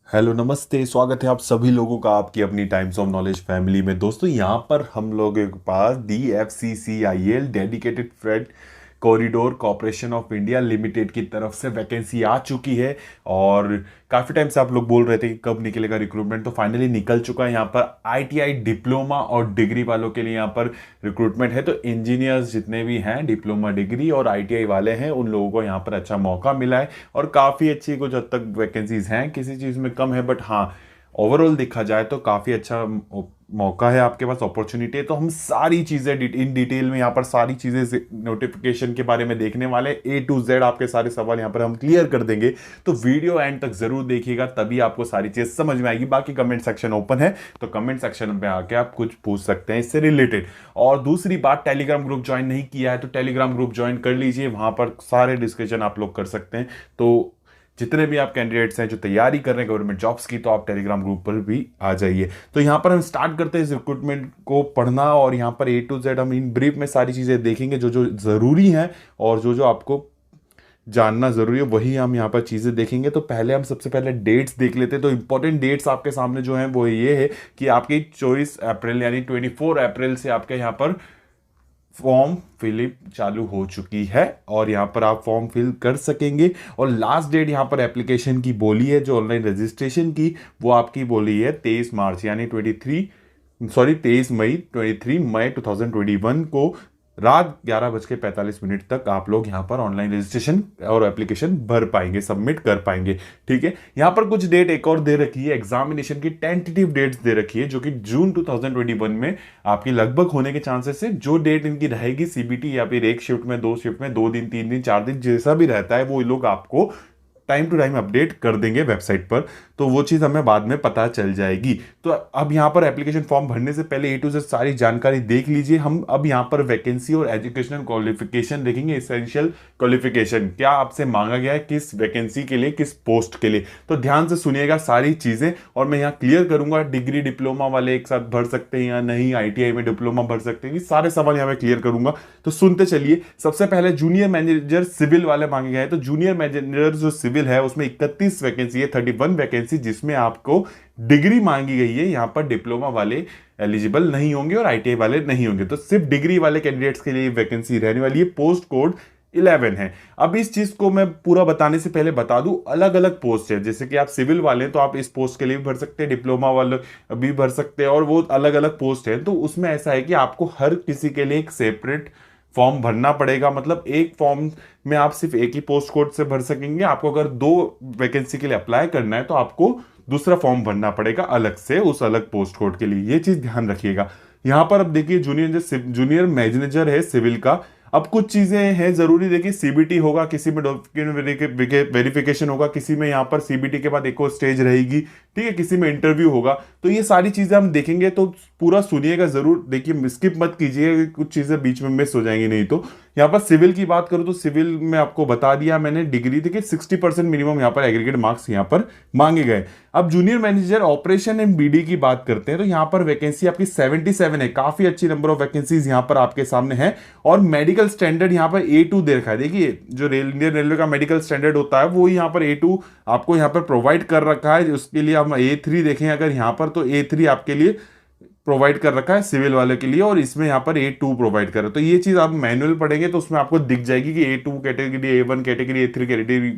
Hello नमस्ते, स्वागत है आप सभी लोगों का आपकी अपनी टाइम्स ऑफ नॉलेज फैमिली में। दोस्तों यहाँ पर हम लोगों के पास DFCCIL dedicated freight corridor corporation of India limited की तरफ से वैकेंसी आ चुकी है। और काफ़ी टाइम से आप लोग बोल रहे थे कि कब निकलेगा रिक्रूटमेंट, तो फाइनली निकल चुका है। यहाँ पर ITI डिप्लोमा और डिग्री वालों के लिए यहाँ पर रिक्रूटमेंट है। तो इंजीनियर्स जितने भी हैं डिप्लोमा डिग्री और ITI वाले हैं उन लोगों को यहाँ पर अच्छा मौका मिला है। और काफ़ी अच्छी कुछ हद तक वैकेंसीज हैं, किसी चीज़ में कम है, बट हाँ ओवरऑल देखा जाए तो काफ़ी अच्छा मौका है आपके पास, अपॉर्चुनिटी है। तो हम सारी चीज़ें इन डिटेल में यहाँ पर सारी चीज़ें नोटिफिकेशन के बारे में देखने वाले A to Z आपके सारे सवाल यहाँ पर हम क्लियर कर देंगे। तो वीडियो एंड तक जरूर देखिएगा, तभी आपको सारी चीज़ समझ में आएगी। बाकी कमेंट सेक्शन ओपन है, तो कमेंट सेक्शन में आके आप कुछ पूछ सकते हैं इससे रिलेटेड। और दूसरी बात, टेलीग्राम ग्रुप ज्वाइन नहीं किया है तो टेलीग्राम ग्रुप ज्वाइन कर लीजिए, वहाँ पर सारे डिस्कशन आप लोग कर सकते हैं। तो जितने भी आप कैंडिडेट्स हैं जो तैयारी कर रहे हैं गवर्नमेंट जॉब्स की, तो आप टेलीग्राम ग्रुप पर भी आ जाइए। तो यहाँ पर हम स्टार्ट करते हैं इस रिक्रूटमेंट को पढ़ना, और यहाँ पर A to Z हम इन ब्रीफ में सारी चीज़ें देखेंगे जो जो ज़रूरी हैं और जो जो आपको जानना ज़रूरी है वही हम यहाँ पर चीज़ें देखेंगे। तो पहले हम सबसे पहले डेट्स देख लेते हैं। तो इंपॉर्टेंट डेट्स आपके सामने जो हैं वो ये है कि आपकी 24 अप्रैल यानी 24 अप्रैल से आपके यहाँ पर फॉर्म फिलिप चालू हो चुकी है, और यहाँ पर आप फॉर्म फिल कर सकेंगे। और लास्ट डेट यहाँ पर एप्लीकेशन की बोली है, जो ऑनलाइन रजिस्ट्रेशन की वो आपकी बोली है 23 मार्च यानी 23 मई 2021 को रात 11:45 तक आप लोग यहाँ पर ऑनलाइन रजिस्ट्रेशन और एप्लीकेशन भर पाएंगे, सबमिट कर पाएंगे। ठीक है, यहाँ पर कुछ डेट एक और दे रखी है, एग्जामिनेशन की टेंटेटिव डेट्स दे रखी है, जो कि जून 2021 में आपकी लगभग होने के चांसेस है। जो डेट इनकी रहेगी CBT या फिर एक शिफ्ट में, 2 शिफ्ट में, 2 दिन, 3 दिन, 4 दिन, जैसा भी रहता है वो लोग आपको टाइम टू टाइम अपडेट कर देंगे वेबसाइट पर। तो वो चीज़ हमें बाद में पता चल जाएगी। तो अब यहाँ पर एप्लीकेशन फॉर्म भरने से पहले A to Z सारी जानकारी देख लीजिए। हम अब यहाँ पर वैकेंसी और एजुकेशनल क्वालिफिकेशन देखेंगे। एसेंशियल क्वालिफिकेशन क्या आपसे मांगा गया है, किस वैकेंसी के लिए, किस पोस्ट के लिए। तो ध्यान से सुनिएगा सारी चीज़ें, और मैं यहाँ क्लियर करूंगा डिग्री डिप्लोमा वाले एक साथ भर सकते हैं या नहीं, ITI में डिप्लोमा भर सकते हैं, ये सारे सवाल यहाँ पे क्लियर करूंगा। तो सुनते चलिए। सबसे पहले जूनियर मैनेजर सिविल वाले मांगे गए हैं। तो जूनियर मैनेजर जो सिविल है उसमें 31 वैकेंसी है, 31 वैकेंसी, जिसमें आपको डिग्री मांगी गई है। यहां पर डिप्लोमा वाले एलिजिबल नहीं होंगे और ITI वाले नहीं होंगे, तो सिर्फ डिग्री वाले कैंडिडेट्स के लिए वैकेंसी रहने वाली है। पोस्ट कोड 11 है। अब इस चीज को मैं पूरा बताने से पहले बता दूं, अलग अलग पोस्ट है। जैसे कि आप सिविल वाले हैं तो आप इस पोस्ट के लिए भी भर सकते हैं, डिप्लोमा वाले भी भर सकते हैं, और वो अलग अलग पोस्ट है। तो उसमें ऐसा है कि आपको हर किसी के लिए एक सेपरेट फॉर्म भरना पड़ेगा। मतलब एक फॉर्म में आप सिर्फ एक ही पोस्ट कोड से भर सकेंगे। आपको अगर 2 वैकेंसी के लिए अप्लाई करना है तो आपको दूसरा फॉर्म भरना पड़ेगा अलग से, उस अलग पोस्ट कोड के लिए। ये चीज ध्यान रखिएगा। यहां पर अब देखिए जूनियर मैनेजर है सिविल का। अब कुछ चीजें हैं जरूरी, देखिए CBT होगा, किसी में डॉक्यूमेंट वेरिफिकेशन होगा, किसी में यहाँ पर CBT के बाद एक और स्टेज रहेगी। ठीक है, किसी में इंटरव्यू होगा। तो ये सारी चीजें हम देखेंगे, तो पूरा सुनिएगा जरूर, देखिए स्किप मत कीजिए, कुछ चीजें बीच में मिस हो जाएंगी नहीं तो। यहाँ पर सिविल की बात करूँ तो सिविल में आपको बता दिया मैंने, डिग्री देखिए 60% मिनिमम यहाँ पर एग्रीगेट मार्क्स यहाँ पर मांगे गए। अब junior manager operation and BD की बात करते हैं, तो यहाँ पर वैकेंसी आपकी 77 है। काफी अच्छी नंबर ऑफ वैकेंसीज यहाँ पर आपके सामने है। और मेडिकल स्टैंडर्ड यहाँ पर A2 दे रखा है। देखिए जो इंडियन रेलवे का मेडिकल स्टैंडर्ड होता है वो यहाँ पर A2 आपको यहाँ पर प्रोवाइड कर रखा है। उसके लिए हम A3 देखें अगर यहाँ पर, तो A3 आपके लिए प्रोवाइड कर रखा है सिविल वाले के लिए, और इसमें यहाँ पर A2 प्रोवाइड कर रहा है। तो ये चीज आप मैनुअल पढ़ेंगे तो उसमें आपको दिख जाएगी कि A2 category, A1 category, A3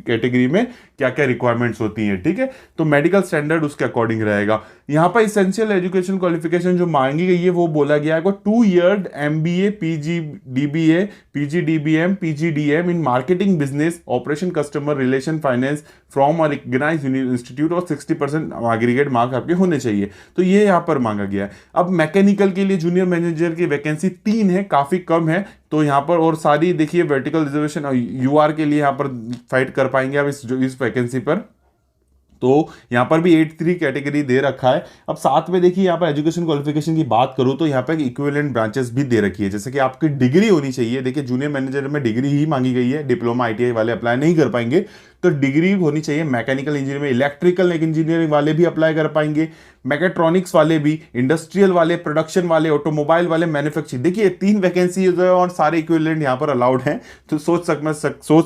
category में क्या क्या रिक्वायरमेंट्स होती हैं। ठीक है, तो मेडिकल स्टैंडर्ड उसके अकॉर्डिंग रहेगा। यहाँ पर इसेंशियल एजुकेशन क्वालिफिकेशन जो मांगी गई है वो बोला गया है 2 year MBA, PGDBA, PGDBM, PGDM in marketing, business, operation, customer relation, finance from recognised institute, और 60% एग्रीगेट मार्क आपके होने चाहिए। तो ये यहाँ पर मांगा गया है। अब मैकेनिकल के लिए जूनियर मैनेजर की वैकेंसी 3 है, काफी कम है। तो यहाँ पर और सारी देखिए वर्टिकल रिजर्वेशन UR के लिए यहाँ पर फाइट कर पाएंगे आप इस वैकेंसी पर। तो यहाँ पर भी 83 कैटेगरी दे रखा है। अब साथ में देखिए यहाँ पर एजुकेशन क्वालिफिकेशन की बात करूँ तो यहाँ पर इक्विवेलेंट ब्रांचेस भी दे रखी है, जैसे कि आपकी डिग्री होनी चाहिए। देखिए जूनियर मैनेजर में डिग्री ही मांगी गई है, डिप्लोमा ITI वाले अप्लाई नहीं कर पाएंगे। तो डिग्री होनी चाहिए मैकेनिकल इंजीनियरिंग में, इलेक्ट्रिकल इंजीनियरिंग वाले भी अप्लाई कर पाएंगे, मैकेट्रॉनिक्स वाले भी, इंडस्ट्रियल वाले, प्रोडक्शन वाले, ऑटोमोबाइल वाले, मैन्युफैक्चरिंग। देखिए 3 वैकेंसी है और सारे इक्विवेलेंट यहाँ पर अलाउड हैं। तो सोच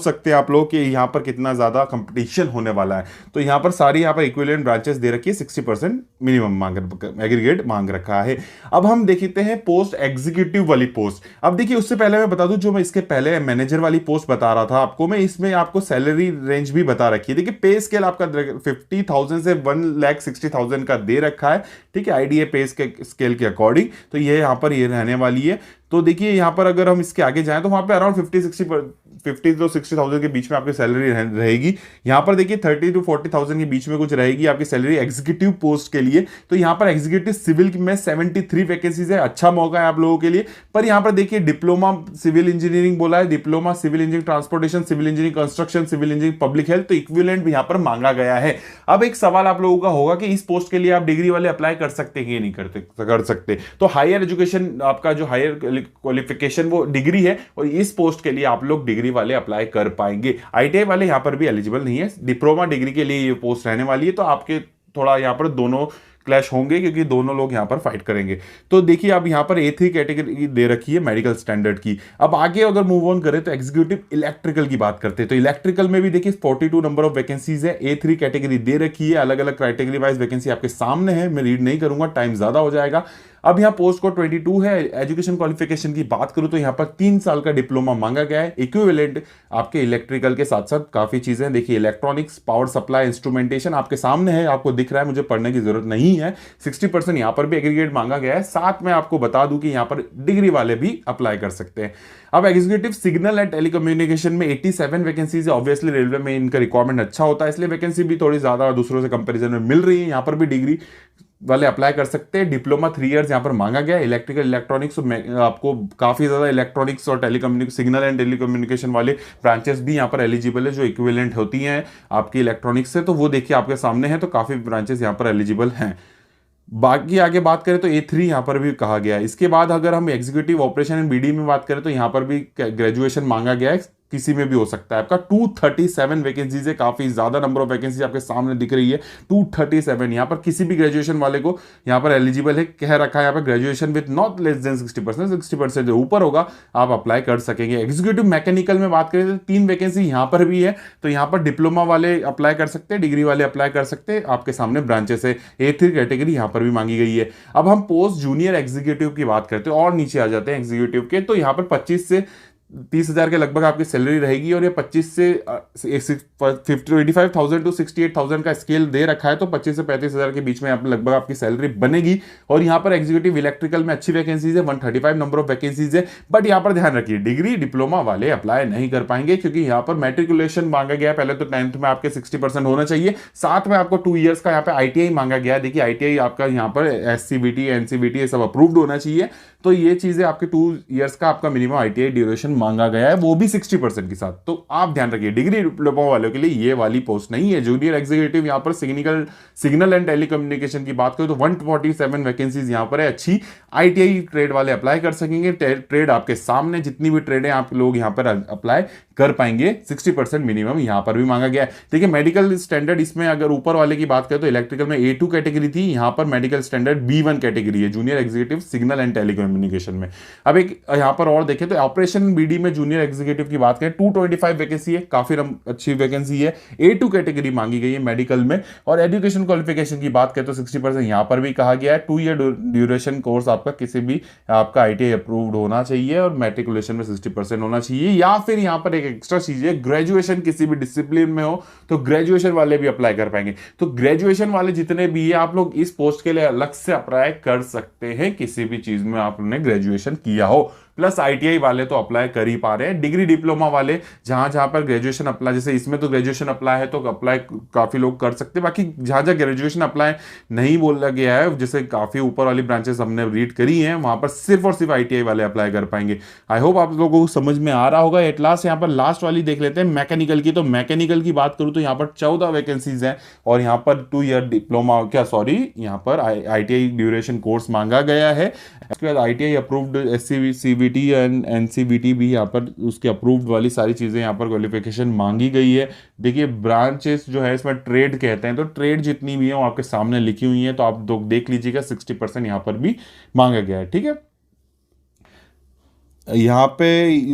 सकते हैं आप लोग कि यहाँ पर कितना ज्यादा कंपटीशन होने वाला है। तो यहाँ पर सारी यहाँ पर इक्विवेलेंट ब्रांचेस दे रखी है, 60% मिनिमम मांग एग्रीगेट मांग रखा है। अब हम देखते हैं पोस्ट एग्जीक्यूटिव वाली पोस्ट। अब देखिए उससे पहले मैं बता दूं, जो मैं इसके पहले मैनेजर वाली पोस्ट बता रहा था आपको, मैं इसमें आपको सैलरी रेंज भी बता रखी है। देखिए पे स्केल आपका 50,000 से 1,60,000 का दे रखा है, ठीक है, आईडीए पे स्केल के अकॉर्डिंग। तो ये यहाँ पर ये रहने वाली है। तो देखिए यहाँ पर अगर हम इसके आगे जाएं तो वहां पे अराउंड 50 to 60,000 के बीच में आपकी सैलरी रहेगी। यहाँ पर देखिए 30 to 40,000 के बीच में कुछ रहेगी आपकी सैलरी एग्जीक्यूटिव पोस्ट के लिए। तो यहाँ पर एग्जीक्यूटिव सिविल में 73 वैकेंसीज है, अच्छा मौका है आप लोगों के लिए। पर यहाँ पर देखिए डिप्लोमा सिविल इंजीनियरिंग बोला है, diploma civil engineering transportation, civil engineering construction, civil engineering public health, तो इक्विवेलेंट भी यहाँ पर मांगा गया है। अब एक सवाल आप लोगों का होगा कि इस पोस्ट के लिए आप डिग्री वाले अप्लाई कर सकते हैं या नहीं कर सकते। तो हायर एजुकेशन, आपका जो हायर क्वालिफिकेशन वो डिग्री है, और इस पोस्ट के लिए आप लोग डिग्री वाले अप्लाई कर पाएंगे। आईटीआई वाले यहां पर भी एलिजिबल नहीं है, डिप्लोमा डिग्री के लिए ये पोस्ट रहने वाली है। तो आपके थोड़ा यहां पर दोनों क्लैश होंगे क्योंकि दोनों लोग यहां पर फाइट करेंगे। तो देखिए अब यहां पर A3 कैटेगरी दे रखी है मेडिकल स्टैंडर्ड की। अब आगे अगर मूव ऑन करें तो एग्जीक्यूटिव इलेक्ट्रिकल की बात करते हैं। तो इलेक्ट्रिकल में भी देखिए 42 नंबर ऑफ वैकेंसीज है, A3 कैटेगरी दे रखी है। अलग अलग क्राइटेगरी वाइज वैकेंसी आपके सामने है, मैं रीड नहीं करूंगा, टाइम ज्यादा हो जाएगा। अब यहाँ पोस्ट कोड 22 है। एजुकेशन क्वालिफिकेशन की बात करूं तो यहाँ पर 3 साल का डिप्लोमा मांगा गया है। इक्विवेलेंट आपके इलेक्ट्रिकल के साथ साथ काफी चीजें देखिए, इलेक्ट्रॉनिक्स, पावर सप्लाई, इंस्ट्रूमेंटेशन आपके सामने है, आपको दिख रहा है, मुझे पढ़ने की जरूरत नहीं है। 60% यहाँ पर भी एग्रीगेट मांगा गया है। साथ में आपको बता दूं कि यहाँ पर डिग्री वाले भी अप्लाई कर सकते हैं। अब एग्जीक्यूटिव सिग्नल एंड टेलीकम्युनिकेशन में 87 वैकेंसीज है। ऑब्वियसली रेलवे में इनका रिक्वायरमेंट अच्छा होता है, इसलिए वैकेंसी भी थोड़ी ज्यादा दूसरों से कंपेरिजन में मिल रही है। यहाँ पर भी डिग्री वाले अप्लाई कर सकते हैं। डिप्लोमा 3 इयर्स यहाँ पर मांगा गया है। इलेक्ट्रिकल इलेक्ट्रॉनिक्स, आपको काफी ज्यादा इलेक्ट्रॉनिक्स और सिग्नल एंड टेलीकम्युनिकेशन वाले ब्रांचेस भी यहाँ पर एलिजिबल है, जो इक्विवेलेंट होती हैं आपकी इलेक्ट्रॉनिक्स से। तो वो देखिए आपके सामने है, तो काफी ब्रांचेस यहाँ पर एलिजिबल हैं। बाकी आगे बात करें तो A3 यहां पर भी कहा गया है। इसके बाद अगर हम एग्जीक्यूटिव ऑपरेशन एंड BD में बात करें तो यहां पर भी ग्रेजुएशन मांगा गया है, किसी में भी हो सकता है। आपका 237 वैकेंसीज है, काफी ज्यादा नंबर ऑफ वैकेंसी आपके सामने दिख रही है, 237। यहां पर किसी भी ग्रेजुएशन वाले को यहां पर एलिजिबल है, कह रखा है यहां पर graduation with not less than 60%, 60% जो ऊपर होगा आप अप्लाई कर सकेंगे। एग्जीक्यूटिव मैकेनिकल में बात करें तो 3 वैकेंसी यहां पर भी है। तो यहां पर डिप्लोमा वाले अप्लाई कर सकते हैं, डिग्री वाले अप्लाई कर सकते हैं, आपके सामने ब्रांचेस है। A3 कैटेगरी यहां पर भी मांगी गई है। अब हम पोस्ट जूनियर एग्जीक्यूटिव की बात करते हैं और नीचे आ जाते हैं एग्जीक्यूटिव के। तो यहां पर 25 से 30,000 के लगभग आपकी सैलरी रहेगी, और ये 25 से 85,000 टू 68,000 का स्केल दे रखा है। तो 25 से 35,000 के बीच में लगभग आपकी सैलरी बनेगी। और यहाँ पर एग्जीक्यूटिव इलेक्ट्रिकल में अच्छी वैकेंसीज है, 135 नंबर ऑफ वैकेंसीज है। बट यहाँ पर ध्यान रखिए, डिग्री डिप्लोमा वाले अप्लाई नहीं कर पाएंगे, क्योंकि यहाँ पर मैट्रिकुलेशन मांगा गया है। पहले तो 10th में आपके 60% होना चाहिए, साथ में आपको 2 ईयर्स का यहाँ पे ITI मांगा गया है। देखिए ITI आपका यहाँ पर SCVT NCVT ये सब अप्रूव्ड होना चाहिए। तो ये चीजें आपके 2 ईयर्स का आपका मिनिमम ITI ड्यूरेशन मांगा गया है, वो भी 60% के साथ। तो आप ध्यान रखिए, डिग्री डिप्लोमा वालों के लिए ये वाली पोस्ट नहीं है। जूनियर एग्जीक्यूटिव यहाँ पर सिग्नल एंड टेलीकम्युनिकेशन की बात करें तो 147 वैकेंसीज यहाँ पर है। अच्छी ITI ट्रेड वाले अप्लाई कर सकेंगे। ट्रेड आपके सामने, जितनी भी ट्रेड है आप लोग यहाँ पर अप्लाई कर पाएंगे। 60% मिनिमम यहाँ पर भी मांगा गया है। देखिए मेडिकल स्टैंडर्ड इसमें अगर ऊपर वाले की बात करें तो इलेक्ट्रिकल में A2 कैटेगरी थी, यहाँ पर मेडिकल स्टैंडर्ड B1 कैटेगरी है, junior executive signal and telecommunication में। अब एक यहाँ पर और देखें तो ऑपरेशन BD में जूनियर एग्जीक्यूटिव की बात करें 225 वैकेंसी है, काफी अच्छी वैकेंसी है। A2 कैटेगरी मांगी गई है मेडिकल में। और एजुकेशन क्वालिफिकेशन की बात करें तो 60% यहाँ पर भी कहा गया है। 2 ईयर ड्यूरेशन कोर्स आपका किसी भी आपका ITI अप्रूव्ड होना चाहिए, और मैट्रिकुलेशन में 60% होना चाहिए। या फिर यहाँ पर एक एक्स्ट्रा चीज है, ग्रेजुएशन किसी भी डिसिप्लिन में हो तो ग्रेजुएशन वाले भी अप्लाई कर पाएंगे। तो ग्रेजुएशन वाले जितने भी है आप लोग इस पोस्ट के लिए अलग से अप्लाई कर सकते हैं, किसी भी चीज में आपने ग्रेजुएशन किया हो। प्लस ITI वाले तो अप्लाई कर ही पा रहे हैं। डिग्री डिप्लोमा वाले जहां जहां पर ग्रेजुएशन अप्लाई, जैसे इसमें तो ग्रेजुएशन अप्लाई है तो अप्लाई काफी लोग कर सकते हैं। बाकी जहां जहां ग्रेजुएशन अप्लाई नहीं बोला गया है, जैसे काफी ऊपर वाली ब्रांचेस हमने रीड करी हैं, वहां पर सिर्फ और सिर्फ ITI वाले अप्लाई कर पाएंगे। आई होप आप लोगों को समझ में आ रहा होगा। एट लास्ट यहाँ पर लास्ट वाली देख लेते हैं मैकेनिकल की। तो मैकेनिकल की बात करूं तो यहाँ पर 14 वैकेंसीज हैं, और यहाँ पर 2 ईयर डिप्लोमा यहाँ पर ITI ड्यूरेशन कोर्स मांगा गया है। इसके बाद ITI approved SCVT CBT and NCBT भी यहाँ पर उसके अप्रूव्ड वाली सारी चीज़ें यहाँ पर क्वालिफिकेशन मांगी गई है। देखिए ब्रांचेस जो है इसमें ट्रेड कहते हैं, तो ट्रेड जितनी भी है वो आपके सामने लिखी हुई है, तो आप देख लीजिएगा 60% यहाँ पर भी मांगा गया है। ठीक है, यहाँ पे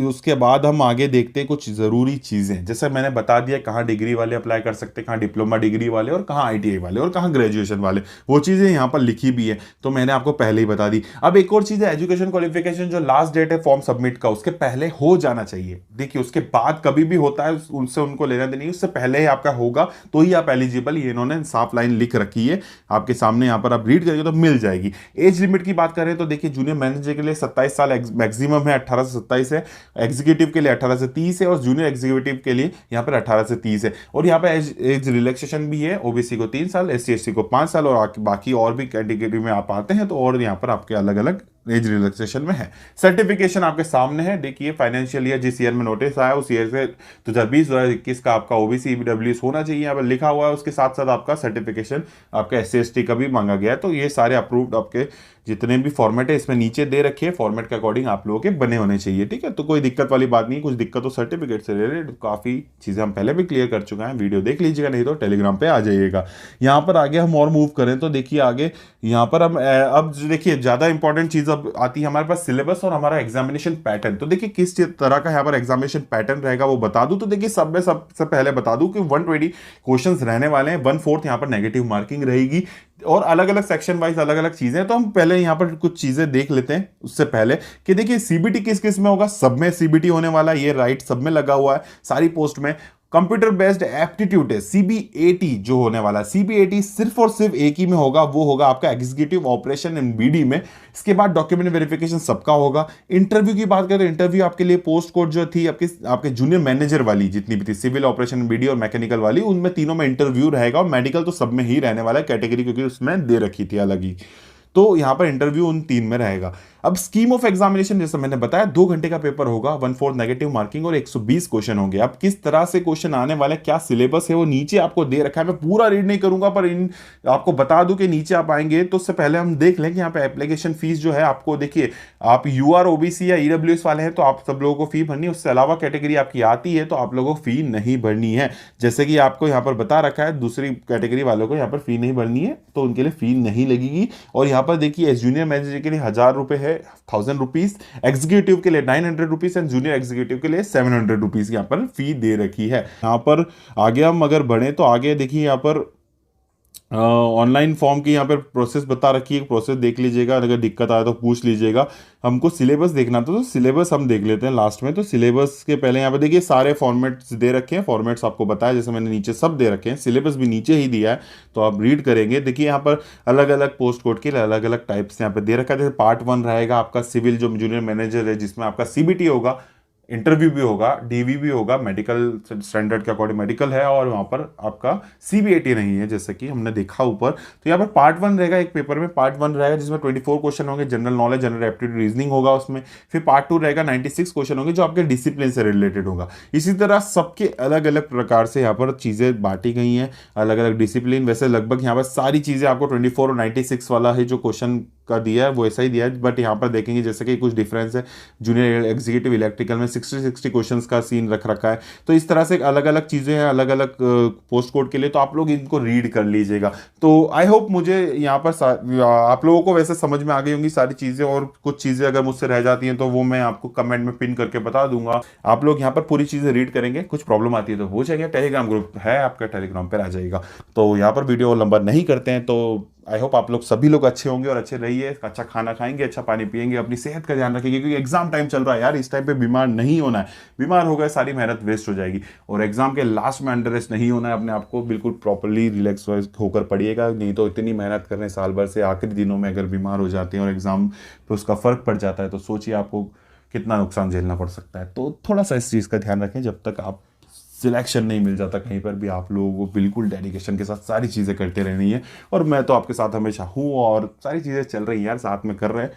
उसके बाद हम आगे देखते हैं कुछ ज़रूरी चीज़ें, जैसे मैंने बता दिया कहाँ डिग्री वाले अप्लाई कर सकते हैं, कहाँ डिप्लोमा डिग्री वाले, और कहाँ आईटीआई वाले, और कहाँ ग्रेजुएशन वाले, वो चीज़ें यहाँ पर लिखी भी है, तो मैंने आपको पहले ही बता दी। अब एक और चीज़ है, एजुकेशन क्वालिफिकेशन जो लास्ट डेट है फॉर्म सबमिट का उसके पहले हो जाना चाहिए। देखिए उसके बाद कभी भी होता है उनसे उनको लेना देना नहीं, उससे पहले ही आपका होगा तो ही आप एलिजिबल, ये इन्होंने साफ लाइन लिख रखी है आपके सामने, यहाँ पर आप रीड करेंगे तो मिल जाएगी। एज लिमिट की बात करें तो देखिए जूनियर मैनेजर के लिए 27 साल मैक्सिमम है, 18 से 27 है, एग्जीक्यूटिव के लिए 18 से 30 है, और जूनियर एग्जीक्यूटिव के लिए यहाँ पर 18 से 30 है। और यहाँ पर एज रिलैक्सेशन भी है, ओबीसी को 3 साल, एससी एसटी को 5 साल, और बाकी और भी कैटेगरी में आप आते हैं तो और यहाँ पर आपके अलग अलग एज रिलैक्सेशन में है। सर्टिफिकेशन आपके सामने है, देखिए फाइनेंशियल ईयर जिस ईयर में नोटिस आया उस ईयर से 2020-2021 का आपका ओबीसी ईडब्ल्यूएस होना चाहिए, यहाँ पर लिखा हुआ है। उसके साथ साथ आपका सर्टिफिकेशन आपका एससी एसटी का भी मांगा गया है। तो ये सारे अप्रूव्ड आपके जितने भी फॉर्मेट है इसमें नीचे दे रखे हैं, फॉर्मेट के अकॉर्डिंग आप लोगों के बने होने चाहिए। ठीक है, तो कोई दिक्कत वाली बात नहीं, कुछ दिक्कत हो सर्टिफिकेट से रिलेटेड काफ़ी चीज़ें हम पहले भी क्लियर कर चुके हैं, वीडियो देख लीजिएगा, नहीं तो टेलीग्राम पे आ जाइएगा। यहाँ पर आगे हम और मूव करें तो देखिए आगे यहाँ पर हम अब देखिए ज़्यादा इंपॉर्टेंट चीज़ अब आती है हमारे पास, सिलेबस और हमारा एग्जामिनेशन पैटर्न। तो देखिए किस तरह का यहाँ पर एग्जामिनेशन पैटर्न रहेगा वो बता दूं, तो देखिए सब में सबसे पहले बता दूं कि 120 क्वेश्चंस रहने वाले हैं, 1/4 यहाँ पर नेगेटिव मार्किंग रहेगी, और अलग अलग सेक्शन वाइज अलग अलग चीजें। तो हम पहले यहाँ पर कुछ चीजें देख लेते हैं उससे पहले कि देखिए सीबीटी किस किस में होगा। सब में सीबीटी होने वाला है, ये राइट सब में लगा हुआ है सारी पोस्ट में। कंप्यूटर बेस्ड एप्टीट्यूड है सीबीएटी जो होने वाला है, सीबीएटी सिर्फ और सिर्फ एक ही में होगा, वो होगा आपका एग्जीक्यूटिव ऑपरेशन इन बीडी में। इसके बाद डॉक्यूमेंट वेरिफिकेशन सबका होगा। इंटरव्यू की बात करें तो इंटरव्यू आपके लिए पोस्ट कोड जो थी आपके जूनियर मैनेजर वाली जितनी भी थी, सिविल ऑपरेशन बीडी और मैकेनिकल वाली, उनमें तीनों में इंटरव्यू रहेगा, और मेडिकल तो सब में ही रहने वाला है कैटेगरी, क्योंकि उसमें दे रखी थी अलग ही। तो यहां पर इंटरव्यू उन 3 में रहेगा। अब स्कीम ऑफ एग्जामिनेशन जैसे मैंने बताया 2 घंटे का पेपर होगा, 1/4 नेगेटिव मार्किंग और 120 क्वेश्चन होंगे। अब किस तरह से क्वेश्चन आने वाले, क्या सिलेबस है वो नीचे आपको दे रखा है, मैं पूरा रीड नहीं करूंगा पर आपको बता दूं कि नीचे आप आएंगे तो उससे पहले हम देख लें कि यहाँ पे एप्लीकेशन फीस जो है आपको, देखिए आप यूआर ओबीसी या ईडब्ल्यूएस वाले हैं तो आप सब लोगों को फी भरनी है, उससे अलावा कैटेगरी आपकी आती है तो आप लोगों को फी नहीं भरनी है। जैसे कि आपको यहाँ पर बता रखा है दूसरी कैटेगरी वालों को यहाँ पर फी नहीं भरनी है, तो उनके लिए फी नहीं लगेगी। और यहाँ पर देखिए जूनियर मैनेजर के लिए 1000 रुपये है, 1000 रुपीज, एग्जीक्यूटिव के लिए 900 रुपीज एंड जूनियर एग्जीक्यूटिव के लिए 700 रुपीज यहाँ पर फी दे रखी है। यहाँ पर आगे हम अगर बढ़े तो आगे देखिए यहाँ पर ऑनलाइन फॉर्म की यहाँ पर प्रोसेस बता रखी है, प्रोसेस देख लीजिएगा, अगर दिक्कत आए तो पूछ लीजिएगा। हमको सिलेबस देखना था तो सिलेबस हम देख लेते हैं लास्ट में। तो सिलेबस के पहले यहाँ पे देखिए सारे फॉर्मेट्स दे रखे हैं, फॉर्मेट्स आपको बताया जैसे मैंने नीचे सब दे रखे हैं, सिलेबस भी नीचे ही दिया है तो आप रीड करेंगे। देखिए यहाँ पर अलग अलग पोस्ट कोड के अलग अलग टाइप्स यहाँ पे दे रखा है। जैसे पार्ट 1 रहेगा आपका सिविल जो जूनियर मैनेजर है, जिसमें आपका सीबीटी होगा, इंटरव्यू भी होगा, डीवी भी होगा, मेडिकल स्टैंडर्ड के अकॉर्डिंग मेडिकल है, और वहाँ पर आपका सीबीएटी नहीं है जैसे कि हमने देखा ऊपर। तो यहाँ पर पार्ट 1 रहेगा, एक पेपर में पार्ट 1 रहेगा जिसमें 24 क्वेश्चन होंगे, general knowledge general aptitude reasoning होगा उसमें। फिर पार्ट 2 रहेगा 96 क्वेश्चन होंगे जो आपके डिसिप्लिन से रिलेटेड होगा। इसी तरह सबके अलग अलग प्रकार से यहाँ पर चीज़ें बांटी गई हैं, अलग अलग डिसिप्लिन। वैसे लगभग यहाँ पर सारी चीज़ें आपको 24 और 96 वाला है जो क्वेश्चन का दिया है वो ऐसा ही दिया है, बट यहाँ पर देखेंगे जैसे कि कुछ डिफरेंस है। जूनियर एग्जीक्यूटिव इलेक्ट्रिकल में 60 क्वेश्चंस का सीन रख रखा है। तो इस तरह से अलग अलग चीज़ें हैं अलग अलग पोस्ट कोड के लिए, तो आप लोग इनको रीड कर लीजिएगा। तो आई होप मुझे यहाँ पर आप लोगों को वैसे समझ में आ गई होंगी सारी चीज़ें, और कुछ चीज़ें अगर मुझसे रह जाती हैं तो वो मैं आपको कमेंट में पिन करके बता दूंगा। आप लोग यहाँ पर पूरी चीज़ें रीड करेंगे, कुछ प्रॉब्लम आती है तो हो जाएगा, टेलीग्राम ग्रुप है आपका, टेलीग्राम पर आ जाएगा। तो यहाँ पर वीडियो लंबा नहीं करते हैं, तो आई होप आप लोग सभी लोग अच्छे होंगे और अच्छे रहिए, अच्छा खाना खाएंगे, अच्छा पानी पिएंगे, अपनी सेहत का ध्यान रखिए, क्योंकि एग्जाम टाइम चल रहा है यार, इस टाइम पे बीमार नहीं होना है। बीमार हो गए सारी मेहनत वेस्ट हो जाएगी, और एग्जाम के लास्ट में अंडर रेस्ट नहीं होना है। अपने आप को बिल्कुल प्रॉपरली रिलैक्स होकर पढ़िएगा, नहीं तो इतनी मेहनत करने साल भर से आखिरी दिनों में अगर बीमार हो जाते हैं और एग्जाम पे उसका फर्क पड़ जाता है तो सोचिए आपको कितना नुकसान झेलना पड़ सकता है। तो थोड़ा सा इस चीज़ का ध्यान रखें, जब तक आप सिलेक्शन नहीं मिल जाता कहीं पर भी, आप लोगों को बिल्कुल डेडिकेशन के साथ सारी चीज़ें करते रहनी है। और मैं तो आपके साथ हमेशा हूँ, और सारी चीज़ें चल रही हैं यार, साथ में कर रहे हैं,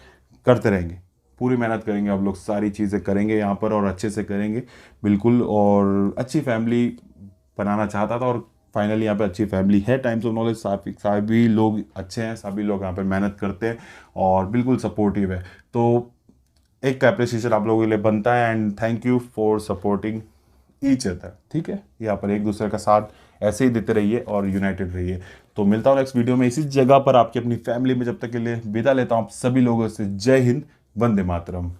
करते रहेंगे, पूरी मेहनत करेंगे, आप लोग सारी चीज़ें करेंगे यहाँ पर और अच्छे से करेंगे बिल्कुल। और अच्छी फैमिली बनाना चाहता था, और फाइनली यहाँ पे अच्छी फैमिली है। टाइम्स ऑफ नॉलेज सभी लोग अच्छे हैं, सभी लोग यहाँ पर मेहनत करते हैं और बिल्कुल सपोर्टिव है। तो एक अप्रिसिएशन आप लोगों के लिए बनता है। And thank you for supporting each other. ठीक है, यहाँ पर एक दूसरे का साथ ऐसे ही देते रहिए और यूनाइटेड रहिए। तो मिलता हूँ नेक्स्ट वीडियो में इसी जगह पर आपकी अपनी फैमिली में। जब तक के लिए विदा लेता हूँ आप सभी लोगों से। जय हिंद, वंदे मातरम।